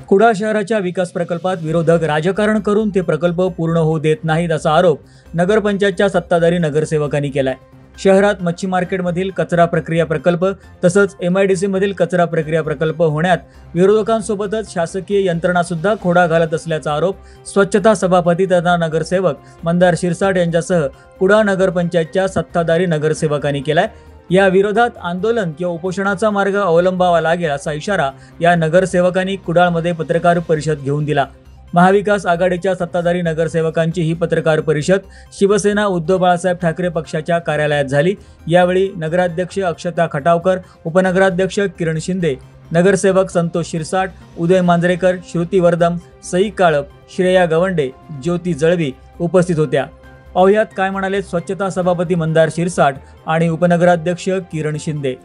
कुडाळ शहराच्या विकास प्रकल्पात विरोधक राजकारण करून ते प्रकल्प पूर्ण होऊ देत नाहीत असा आरोप नगरपंचायतच्या सत्ताधारी नगरसेवकांनी केलाय। शहरात मच्छी मार्केटमधील कचरा प्रक्रिया प्रकल्प तसंच MIDC मधील कचरा प्रक्रिया प्रकल्प होण्यात विरोधकांसोबतच शासकीय यंत्रणा सुद्धा खोडा घालत असल्याचा आरोप स्वच्छता सभापती तथा नगरसेवक मंदार शिरसाट यांच्यासह कुडाळ नगरपंचायतच्या सत्ताधारी नगरसेवकांनी केलाय। या विरोधात आंदोलन किंवा उपोषणाचा मार्ग अवलंबावा लागेल असा इशारा या नगरसेवकांनी कुडाळमध्ये पत्रकार परिषद घेऊन दिला। महाविकास आघाडीच्या सत्ताधारी नगरसेवकांची ही पत्रकार परिषद शिवसेना उद्धव बाळासाहेब ठाकरे पक्षाच्या कार्यालयात झाली। यावेळी नगराध्यक्ष अक्षता खटावकर, उपनगराध्यक्ष किरण शिंदे, नगरसेवक संतोष शिरसाट, उदय मांजरेकर, श्रुती वर्दम, सई काळप, श्रेया गवंडे, ज्योती जळवी उपस्थित होत्या। पाहुयात काय म्हणाले स्वच्छता सभापती मंदार शिरसाट आणि उपनगराध्यक्ष किरण शिंदे।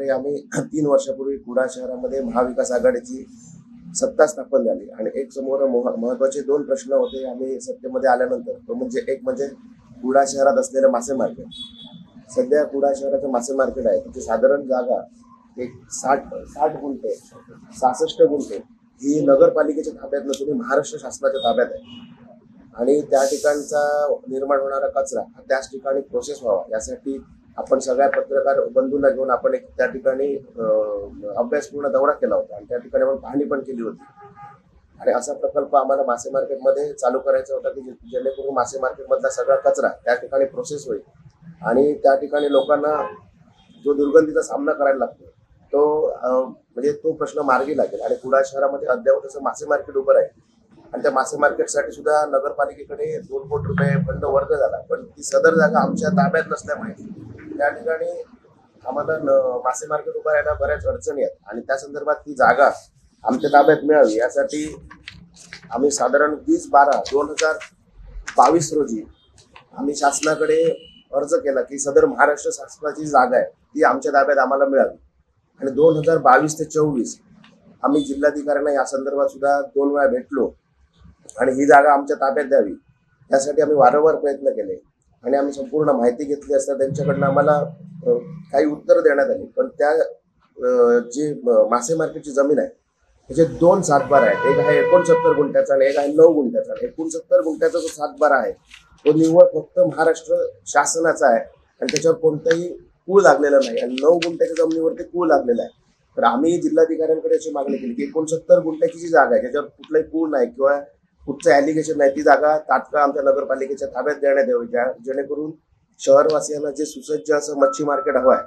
आम्ही 3 वर्षापूर्वी कुडाळ शहरामध्ये महाविकास आघाडीची सत्ता स्थापन झाली आणि एक समोर महत्त्वाचे 2 प्रश्न होते। आम्ही सत्तेमध्ये आल्यानंतर तो म्हणजे एक म्हणजे कुडाळ शहरात असलेलं मासे मार्केट। सध्या कुडाळ शहराचं मासे मार्केट आहे त्याची साधारण जागा एक 60 गुंठे 66 गुंठे ही नगरपालिकेच्या ताब्यात नसून महाराष्ट्र शासनाच्या ताब्यात आहे आणि त्या ठिकाणचा निर्माण होणारा कचरा त्याच ठिकाणी प्रोसेस व्हावा यासाठी आपण सगळ्या पत्रकार बंधूंना घेऊन आपण एक त्या ठिकाणी अभ्यासपूर्ण दौरा केला होता आणि त्या ठिकाणी आपण पाहणी पण केली होती। आणि असा प्रकल्प आम्हाला मासे मार्केटमध्ये चालू करायचा होता की जेणेकरून मासे मार्केटमधला सगळा कचरा त्या ठिकाणी प्रोसेस होईल आणि त्या ठिकाणी लोकांना जो दुर्गंधीचा सामना करायला लागतो तो म्हणजे तो प्रश्न मार्गी लागेल। आणि कुडाळ शहरामध्ये अद्याप तसं मासे मार्केट उभं आहे आणि त्या मासे मार्केटसाठी सुद्धा नगरपालिकेकडे 2 कोटी रुपये फंड वर्ग झाला, पण ती सदर जागा आमच्या ताब्यात नसल्यामुळे त्या ठिकाणी आम्हाला मासे मार्केट उभं राहायला बऱ्याच अडचणी आहेत आणि त्या संदर्भात ती जागा आमच्या ताब्यात मिळावी यासाठी आम्ही साधारण 20/12/2022 रोजी आम्ही शासनाकडे अर्ज केला की सदर महाराष्ट्र शासनाची जागा आहे ती आमच्या ताब्यात आम्हाला मिळावी। आणि 2022 ते 24 आम्ही जिल्हाधिकाऱ्यांना या संदर्भात सुद्धा 2 वेळा भेटलो आणि ही जागा आमच्या ताब्यात द्यावी यासाठी आम्ही वारंवार प्रयत्न केले आणि आम्ही संपूर्ण माहिती घेतली असता त्यांच्याकडनं आम्हाला काही उत्तर देण्यात आली। पण त्या जी मासे मार्केटची जमीन आहे त्याचे 2 सातबारा आहेत, एक आहे 69 गुंठ्याचा आणि एक आहे 9 गुंठ्याचा। 69 गुंठ्याचा जो सातबारा आहे तो निव्वळ फक्त महाराष्ट्र शासनाचा आहे आणि त्याच्यावर कोणताही कूळ लागलेला नाही आणि 9 गुंठ्याच्या जमिनीवरती कूळ लागलेला आहे। तर आम्ही जिल्हाधिकाऱ्यांकडे अशी मागणी केली की 69 गुंठ्याची जी जागा आहे ज्याच्यावर कुठलाही कूळ नाही किंवा कुठचं ॲलिगेशन नाही ती जागा तात्काळ आमच्या नगरपालिकेच्या ताब्यात देण्यात यावी जेणेकरून शहरवासियांना जे सुसज्ज असं मच्छी मार्केट हवं आहे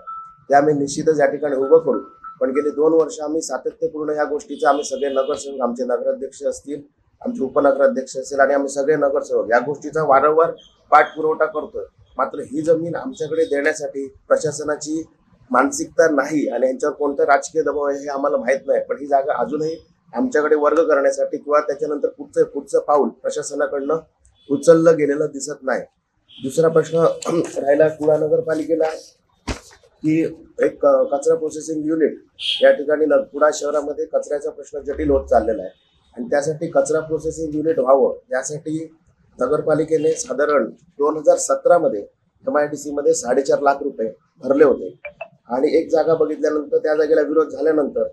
ते आम्ही निश्चितच या ठिकाणी उभं करू। पण गेली 2 वर्ष आम्ही सातत्यपूर्ण ह्या गोष्टीचा आम्ही सगळे नगरसेवक, आमचे नगराध्यक्ष असतील, आमचे उपनगराध्यक्ष असतील आणि आम्ही सगळे नगरसेवक या गोष्टीचा वारंवार पाठपुरवठा करतोय। मात्र ही जमीन आमच्याकडे देण्यासाठी प्रशासनाची मानसिकता नाही आणि यांच्यावर कोणतं राजकीय दबाव आहे हे आम्हाला माहीत नाही, पण ही जागा अजूनही आमच्याकडे वर्ग करण्यासाठी किंवा त्याच्यानंतर पुढचं पाऊल प्रशासनाकडनं उचललं गेलेलं दिसत नाही। दुसरा प्रश्न राहिला कुडाळ नगरपालिकेला की एक कचरा प्रोसेसिंग युनिट या ठिकाणी कुडाळ शहरामध्ये कचऱ्याचा प्रश्न जटिल होत चाललेला आहे आणि त्यासाठी कचरा प्रोसेसिंग युनिट व्हावं यासाठी नगरपालिकेने साधारण 2017 मध्ये MIDC मध्ये 4.5 लाख रुपये भरले होते आणि एक जागा बघितल्यानंतर त्या जागेला विरोध झाल्यानंतर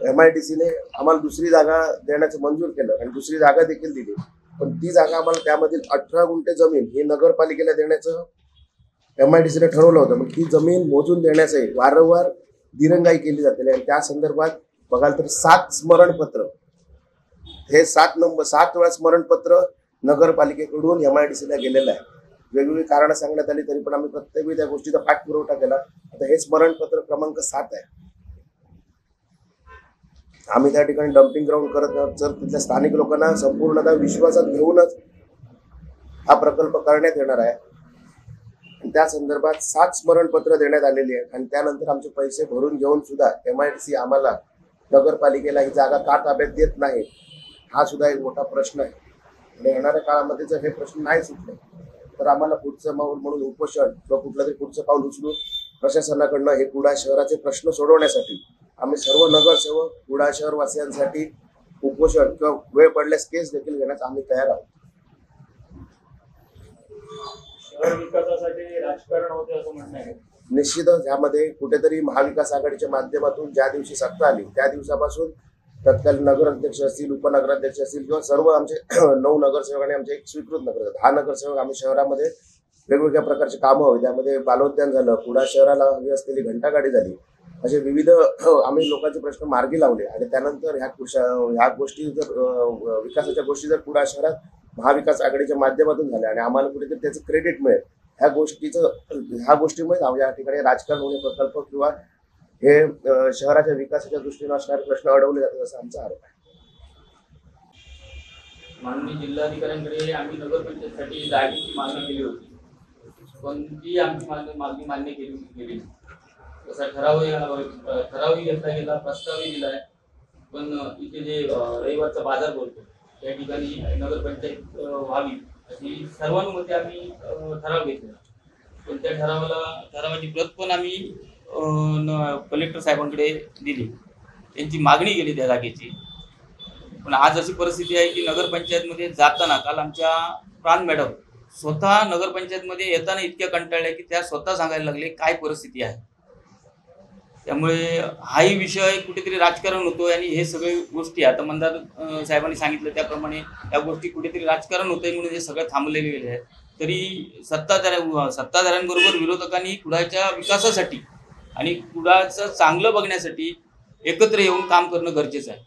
MIDCने आम्हाला दुसरी जागा देण्याचं मंजूर केलं आणि दुसरी जागा देखील दिली। पण ती जागा आम्हाला त्यामधील 18 गुंठे जमीन ही नगरपालिकेला देण्याचं MIDCने ठरवलं होतं, पण ती जमीन मोजून देण्याचे वारंवार दिरंगाई केली जाते आणि त्या संदर्भात बघाल तर 7 स्मरणपत्र हे 7 वेळा स्मरणपत्र नगरपालिकेकडून MIDCला गेलेलं आहे। वेगवेगळी कारणं सांगण्यात आली तरी पण आम्ही प्रत्येक वेळी त्या गोष्टीचा पाठपुरवठा केला। आता हे स्मरणपत्र क्रमांक 7 आहे। आम्ही त्या ठिकाणी डम्पिंग ग्राउंड करत जर तिथल्या स्थानिक लोकांना संपूर्णतः विश्वासात घेऊनच हा प्रकल्प करण्यात येणार आहे आणि त्या संदर्भात 7 स्मरणपत्र देण्यात आलेली आहेत आणि त्यानंतर आमचे पैसे भरून घेऊन सुद्धा MIDC आम्हाला नगरपालिकेला ही जागा का ताब्यात देत नाही हा सुद्धा एक मोठा प्रश्न आहे। आणि येणाऱ्या काळामध्ये जर हे प्रश्न नाही सुटले तर आम्हाला पुढचं पाऊल म्हणून उपोषण किंवा कुठलं तरी पुढचं पाऊल उचलून प्रशासनाकडनं हे कुडाळ शहराचे प्रश्न सोडवण्यासाठी आम्ही सर्व नगरसेवक कुडाळ शहरवासियांसाठी उपोषण किंवा वेळ पडल्यास केस देखील घेण्यास आम्ही तयार आहोत। शहर विकासासाठी राजकारण होते असं म्हणणं आहे। निश्चितच यामध्ये कुठेतरी महाविकास आघाडीच्या माध्यमातून ज्या दिवशी सत्ता आली त्या दिवसापासून तत्कालीन नगराध्यक्ष असतील, उपनगराध्यक्ष असतील किंवा सर्व आमचे 9 नगरसेवक आणि आमचे एक स्वीकृत नगर 10 नगरसेवक आम्ही शहरामध्ये वेगवेगळ्या प्रकारचे कामं हवी, त्यामध्ये बालोद्यान झालं, कुडा शहराला हवी असलेली घंटागाडी झाली, असे विविध आम्ही लोकांचे प्रश्न मार्गी लावले. आणि त्यानंतर ह्या गोष्टी जर विकासाच्या गोष्टी जर कुडा शहरात महाविकास आघाडीच्या माध्यमातून झाल्या आणि आम्हाला कुठेतरी त्याचं क्रेडिट मिळेल, ह्या गोष्टीमुळे या ठिकाणी राजकारण होणे प्रकल्प किंवा हे शहराच्या विकासाच्या दृष्टीने असणारे प्रश्न अडवले जातात असा आमचा आरोप आहे. माननीय जिल्हाधिकाऱ्यांकडे आम्ही नगरपंचायतीसाठी जागेची मागणी केली होती, पण ती आमची मागणी मान्य केली गेली. तसा ठरावही घेतला गेला, प्रस्तावही दिला आहे, पण इथे जे रविवारचा बाजार बोलतो त्या ठिकाणी नगरपंचायत व्हावी अशी सर्वानुमते आम्ही ठराव घेतला. पण त्या ठरावाची प्रत पण आम्ही कलेक्टर साहेबांकडे दिली, त्यांची मागणी केली त्या जागेची. पण आज अशी परिस्थिती आहे की नगरपंचायतमध्ये जाताना काल आमच्या प्राण मॅडम स्वतः नगरपंचायतमध्ये येताना इतक्या कंटाळल्या की त्या स्वतः सांगायला लागले काय परिस्थिती आहे. त्यामुळे हाही विषय कुठेतरी राजकारण होतोय आणि हे सगळे गोष्टी आता मंदार साहेबांनी सांगितलं त्याप्रमाणे या गोष्टी कुठेतरी राजकारण होतंय म्हणून हे सगळं थांबले गेले आहे. तरी सत्ताधाऱ्यांबरोबर विरोधकांनी कुडाच्या विकासासाठी आणि कुडाचं चांगलं बघण्यासाठी एकत्र येऊन काम करणं गरजेचं आहे.